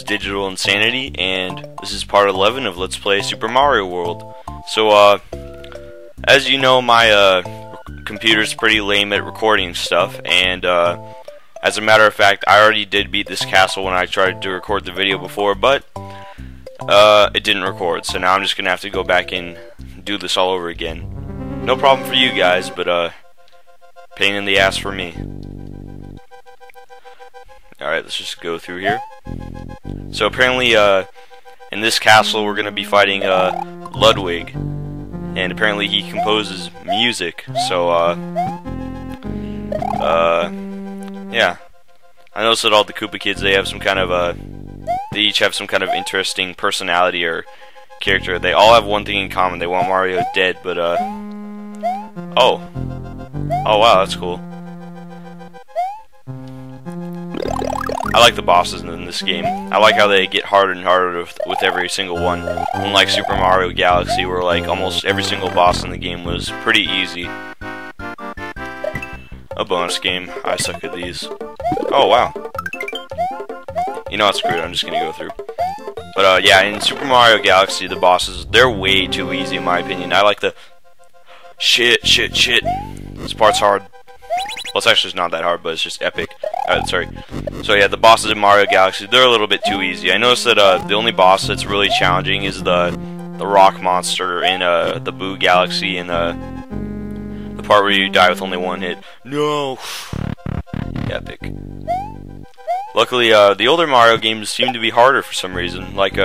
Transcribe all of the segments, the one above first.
Digital Insanity, and this is part 11 of Let's Play Super Mario World. So, as you know, my computer's pretty lame at recording stuff, and as a matter of fact, I already did beat this castle when I tried to record the video before, but it didn't record, so now I'm just gonna have to go back and do this all over again. No problem for you guys, but pain in the ass for me. Alright, let's just go through here. So apparently, in this castle we're gonna be fighting Ludwig, and apparently he composes music, so yeah. I noticed that all the Koopa kids, they have some kind of they each have some kind of interesting personality or character. They all have one thing in common: they want Mario dead. But oh wow, that's cool. I like the bosses in this game. I like how they get harder and harder with every single one. Unlike Super Mario Galaxy, where like almost every single boss in the game was pretty easy. A bonus game. I suck at these. Oh wow. You know what, screw it, I'm just gonna go through. But yeah, in Super Mario Galaxy, the bosses, they're way too easy in my opinion. I like the shit. This part's hard. Well, it's actually not that hard, but it's just epic. Sorry. So yeah, the bosses in Mario Galaxy, they're a little bit too easy. I noticed that the only boss that's really challenging is the rock monster in the Boo Galaxy, and the part where you die with only one hit. No. Epic. Luckily, the older Mario games seem to be harder for some reason. Like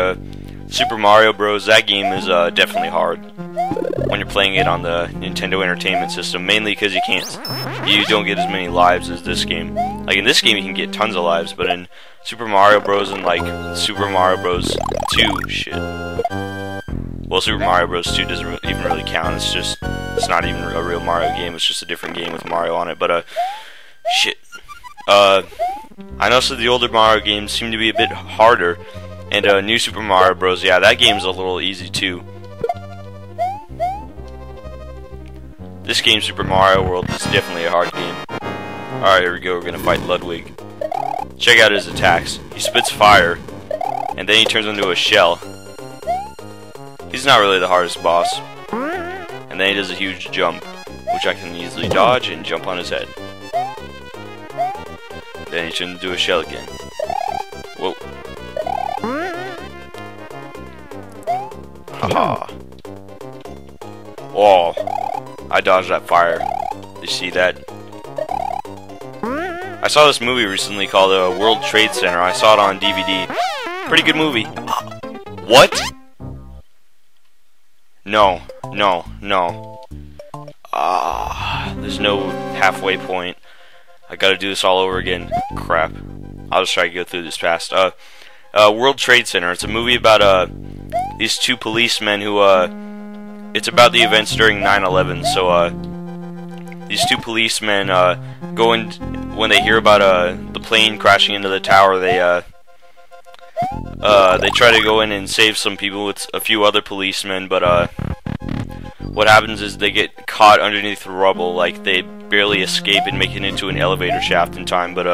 Super Mario Bros. That game is definitely hard when you're playing it on the Nintendo Entertainment System, mainly because you don't get as many lives as this game. Like in this game, you can get tons of lives, but in Super Mario Bros. And like Super Mario Bros. 2, shit. Well, Super Mario Bros. 2 doesn't even really count. It's not even a real Mario game. It's just a different game with Mario on it. But shit. I noticed that the older Mario games seem to be a bit harder, and New Super Mario Bros. Yeah, that game's a little easy too. This game, Super Mario World, is definitely a hard game. Alright, here we go, we're gonna fight Ludwig. Check out his attacks. He spits fire, and then he turns into a shell. He's not really the hardest boss. And then he does a huge jump, which I can easily dodge and jump on his head. Then he turns into a shell again. Whoa. Haha. Whoa. I dodged that fire. Did you see that? I saw this movie recently called World Trade Center. I saw it on DVD. Pretty good movie. What? No. There's no halfway point. I gotta do this all over again. Crap. I'll just try to go through this fast. World Trade Center. It's a movie about these two policemen who it's about the events during 9/11. So these two policemen go in when they hear about the plane crashing into the tower. They try to go in and save some people with a few other policemen, but what happens is they get caught underneath the rubble. Like they barely escape and make it into an elevator shaft in time, but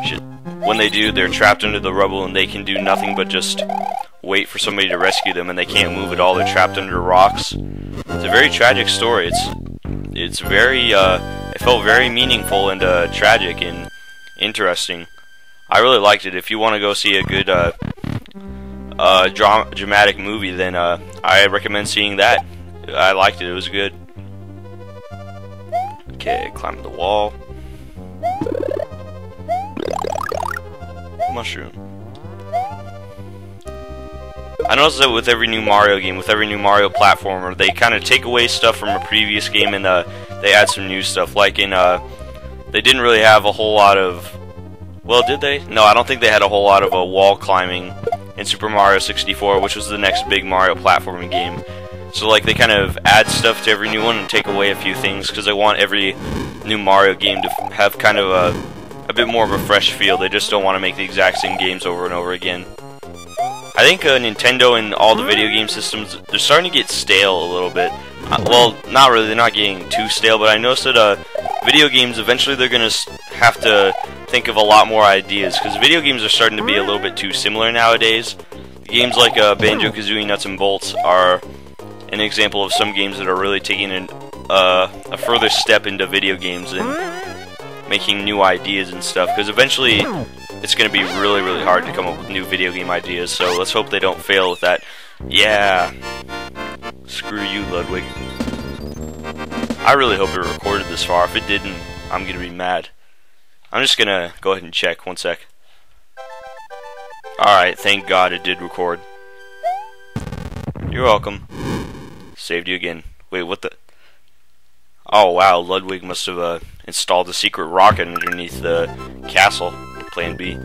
shit. When they do, they're trapped under the rubble and they can do nothing but just wait for somebody to rescue them, and they can't move at all. They're trapped under rocks. It's a very tragic story. It's very it felt very meaningful and tragic and interesting. I really liked it. If you want to go see a good dramatic movie, then I recommend seeing that. I liked it. It was good. Okay, climb the wall. Mushroom. I noticed that with every new Mario game, with every new Mario platformer, they kind of take away stuff from a previous game and they add some new stuff. Like in they didn't really have a whole lot of. Well, did they? No, I don't think they had a whole lot of wall climbing in Super Mario 64, which was the next big Mario platforming game. So like they kind of add stuff to every new one and take away a few things because they want every new Mario game to have kind of a bit more of a fresh feel. They just don't want to make the exact same games over and over again. I think Nintendo and all the video game systems, they're starting to get stale a little bit. Well, not really, they're not getting too stale, but I noticed that video games, eventually they're going to have to think of a lot more ideas, because video games are starting to be a little bit too similar nowadays. Games like Banjo-Kazooie Nuts and Bolts are an example of some games that are really taking a further step into video games and making new ideas and stuff, because eventually it's going to be really, really hard to come up with new video game ideas, so let's hope they don't fail with that. Yeah. Screw you, Ludwig. I really hope it recorded this far. If it didn't, I'm going to be mad. I'm just going to go ahead and check. One sec. Alright, thank God it did record. You're welcome. Saved you again. Wait, what the... Oh wow, Ludwig must have installed a secret rocket underneath the castle. Plan B.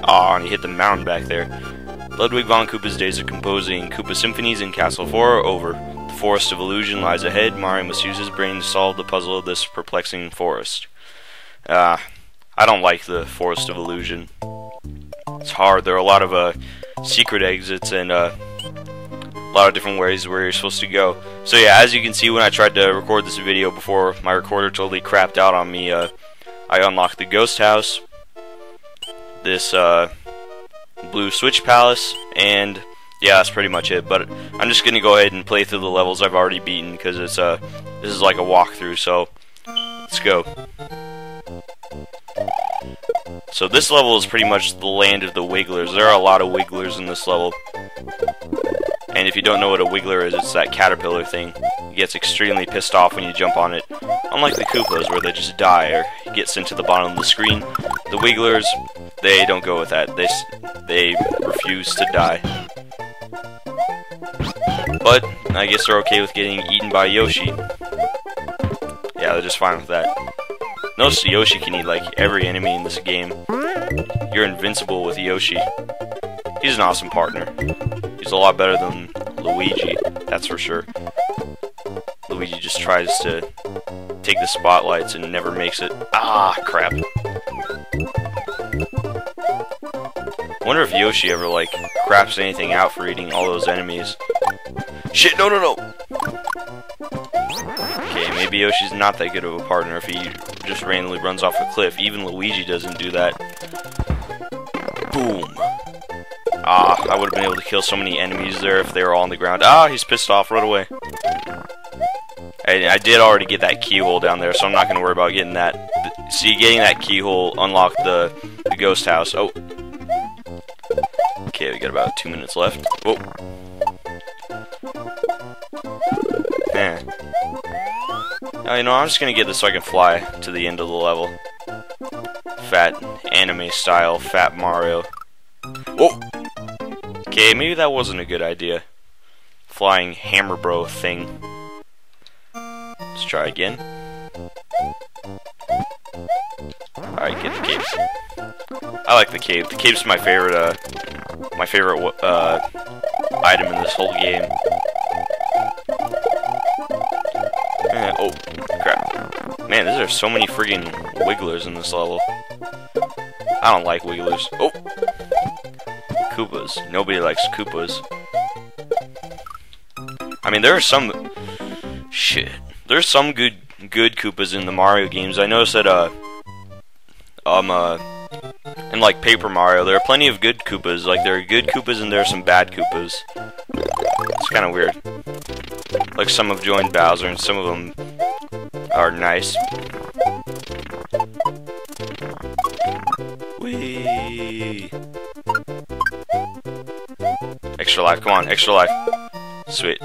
Aw, and he hit the mountain back there. Ludwig von Koopa's days of composing Koopa symphonies in Castle 4 are over. The Forest of Illusion lies ahead. Mario must use his brain to solve the puzzle of this perplexing forest. I don't like the Forest of Illusion. It's hard. There are a lot of secret exits and a lot of different ways where you're supposed to go. So yeah, as you can see, when I tried to record this video before my recorder totally crapped out on me, I unlocked the ghost house, this blue switch palace, and yeah, that's pretty much it. But I'm just gonna go ahead and play through the levels I've already beaten, because it's this is like a walkthrough. So let's go. So this level is pretty much the land of the wigglers. There are a lot of wigglers in this level. And if you don't know what a wiggler is, it's that caterpillar thing. It gets extremely pissed off when you jump on it. Unlike the Koopas, where they just die or get sent to the bottom of the screen, the wigglers, they don't go with that. They refuse to die. But I guess they're okay with getting eaten by Yoshi. Yeah, they're just fine with that. Notice Yoshi can eat like every enemy in this game. You're invincible with Yoshi. He's an awesome partner. He's a lot better than Luigi, that's for sure. Luigi just tries to take the spotlights and never makes it. Ah, crap. I wonder if Yoshi ever, like, craps anything out for eating all those enemies. Shit, no, no, no! Okay, maybe Yoshi's not that good of a partner if he just randomly runs off a cliff. Even Luigi doesn't do that. Boom! Ah, I would have been able to kill so many enemies there if they were all on the ground. Ah, he's pissed off. Run away. I did already get that keyhole down there, so I'm not going to worry about getting that. See, getting that keyhole unlocked the ghost house. Oh. Okay, we got about 2 minutes left. Whoa. Now, you know, I'm just going to get this so I can fly to the end of the level. Fat anime style, Fat Mario. Whoa! Okay, maybe that wasn't a good idea. Flying hammer bro thing. Let's try again. Alright, get the cave. I like the cave. The cave's my favorite item in this whole game. Oh, crap. Man, there are so many friggin' wigglers in this level. I don't like wigglers. Oh! Koopas. Nobody likes Koopas. I mean, there are some... Shit. There's some good Koopas in the Mario games. I noticed that, in, like, Paper Mario, there are plenty of good Koopas. Like, there are good Koopas and there are some bad Koopas. It's kind of weird. Like, some have joined Bowser and some of them are nice. Whee! Extra life, come on, extra life. Sweet.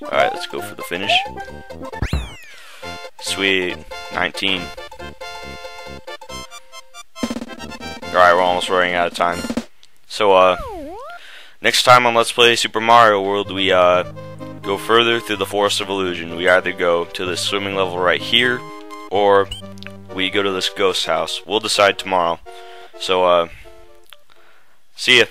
Alright, let's go for the finish. Sweet. 19. Alright, we're almost running out of time. So, next time on Let's Play Super Mario World, we, go further through the Forest of Illusion. We either go to this swimming level right here, or we go to this ghost house. We'll decide tomorrow. So, see ya.